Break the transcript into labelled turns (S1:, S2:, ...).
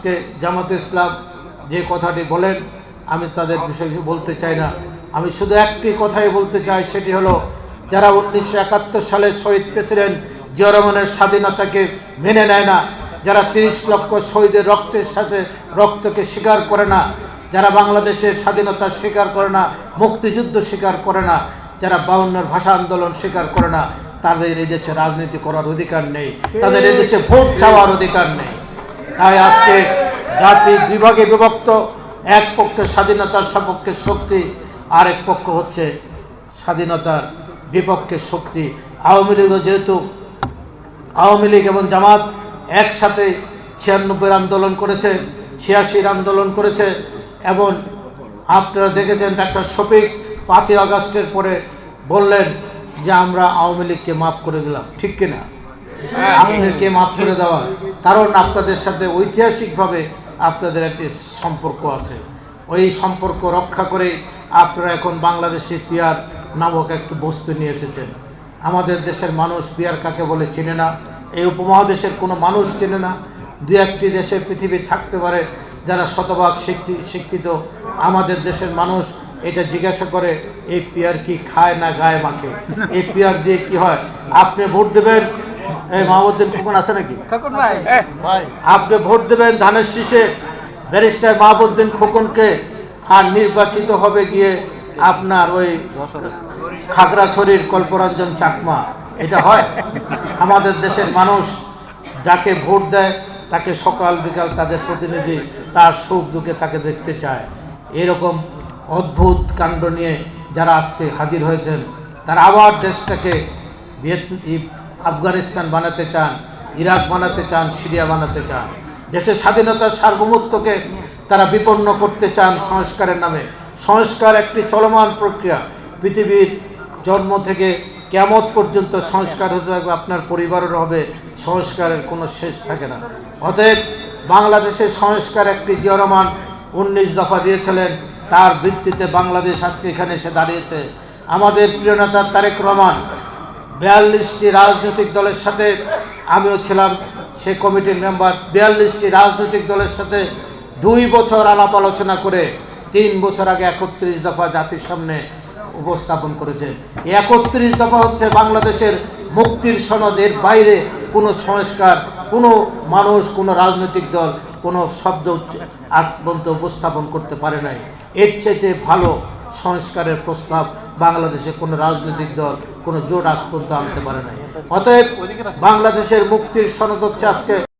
S1: আজকে জামাতে ইসলাম যে কথাটি বলেন আমি তাদের বিষয়ে বলতে চাই না। আমি শুধু একটি কথাই বলতে চাই, সেটি হলো যারা 1971 সালের শহীদ প্রেসিডেন্ট জিয়া রহমানের স্বাধীনতাকে মেনে নেয় না, যারা 30 লক্ষ শহীদের রক্তের সাথে রক্তকে স্বীকার করে না, যারা বাংলাদেশের স্বাধীনতা স্বীকার করে না, মুক্তিযুদ্ধ স্বীকার করে না, যারা 52 ভাষা আন্দোলন স্বীকার করে না, তাদের এই দেশে রাজনীতি করার অধিকার নেই, তাদের এই দেশে ভোট চাওয়ার অধিকার নেই। তাই আজকে জাতি দুই ভাগে বিভক্ত, এক পক্ষে স্বাধীনতার সপক্ষে শক্তি, আরেক পক্ষ হচ্ছে স্বাধীনতার বিপক্ষের শক্তি। আওয়ামী লীগও যেহেতু আওয়ামী লীগ এবং জামাত একসাথে 96 আন্দোলন করেছে, 86 আন্দোলন করেছে, এবং আপনারা দেখেছেন ডাক্তার শফিক 5ই আগস্টের পরে বললেন যে আমরা আওয়ামী লীগকে মাফ করে দিলাম, ঠিক কিনা? আপনাদেরকে মাফ করে দেওয়া কারণ আপনাদের সাথে ঐতিহাসিকভাবে আপনাদের একটি সম্পর্ক আছে, ওই সম্পর্ক রক্ষা করে আপনারা এখন বাংলাদেশি পিয়ার নামক একটি বস্তু নিয়ে এসেছেন। আমাদের দেশের মানুষ পিয়ার কাকে বলে চেনে না, এই উপমহাদেশের কোনো মানুষ চেনে না। দু একটি দেশে পৃথিবী থাকতে পারে যারা শতভাগ শিক্ষিত, আমাদের দেশের মানুষ এটা জিজ্ঞাসা করে এই পিয়ার কি খায় না গায়ে মাখে, এই পিয়ার দিয়ে কি হয়। আপনি ভোট দেবেন, এই মাহবুদ্দিন খোকন আছে নাকি? আপনি ভোট দেবেন ধানের শীষে ব্যারিস্টার মাহবুদ্দিন খোকনকে, আর নির্বাচিত হবে গিয়ে আপনার ওই খাগড়াছড়ির কল্পরঞ্জন চাকমা। এটা হয়? আমাদের দেশের মানুষ যাকে ভোট দেয় তাকে সকাল বিকাল তাদের প্রতিনিধি, তার সুখ দুঃখে তাকে দেখতে চায়। এরকম অদ্ভুত কাণ্ড নিয়ে যারা আজকে হাজির হয়েছেন, তারা আবার দেশটাকে আফগানিস্তান বানাতে চান, ইরাক বানাতে চান, সিরিয়া বানাতে চান। দেশের স্বাধীনতার সার্বভৌমত্বকে তারা বিপন্ন করতে চান সংস্কারের নামে। সংস্কার একটি চলমান প্রক্রিয়া, পৃথিবীর জন্ম থেকে কিয়ামত পর্যন্ত সংস্কার হতে থাকবে, আপনার পরিবারের হবে, সংস্কারের কোনো শেষ থাকে না। অতএব বাংলাদেশের সংস্কার একটি জিয়া রহমান 19 দফা দিয়েছিলেন, তার ভিত্তিতে বাংলাদেশ আজকে এখানে এসে দাঁড়িয়েছে। আমাদের প্রিয় নেতা তারেক রহমান 42টি রাজনৈতিক দলের সাথে, আমিও ছিলাম সে কমিটির মেম্বার, 42টি রাজনৈতিক দলের সাথে 2 বছর আলাপ আলোচনা করে 3 বছর আগে 31 দফা জাতির সামনে উপস্থাপন করেছে। 31 দফা হচ্ছে বাংলাদেশের মুক্তির সনদের বাইরে কোনো সংস্কার, কোনো মানুষ, কোনো রাজনৈতিক দল কোনো শব্দ আজ পর্যন্ত উপস্থাপন করতে পারে নাই। এর চাইতে ভালো সংস্কারের প্রস্তাব বাংলাদেশে কোনো রাজনৈতিক দল, কোনো জোট আজ পর্যন্ত আনতে পারে নাই। অতএব বাংলাদেশের মুক্তির সনদ হচ্ছে আজকে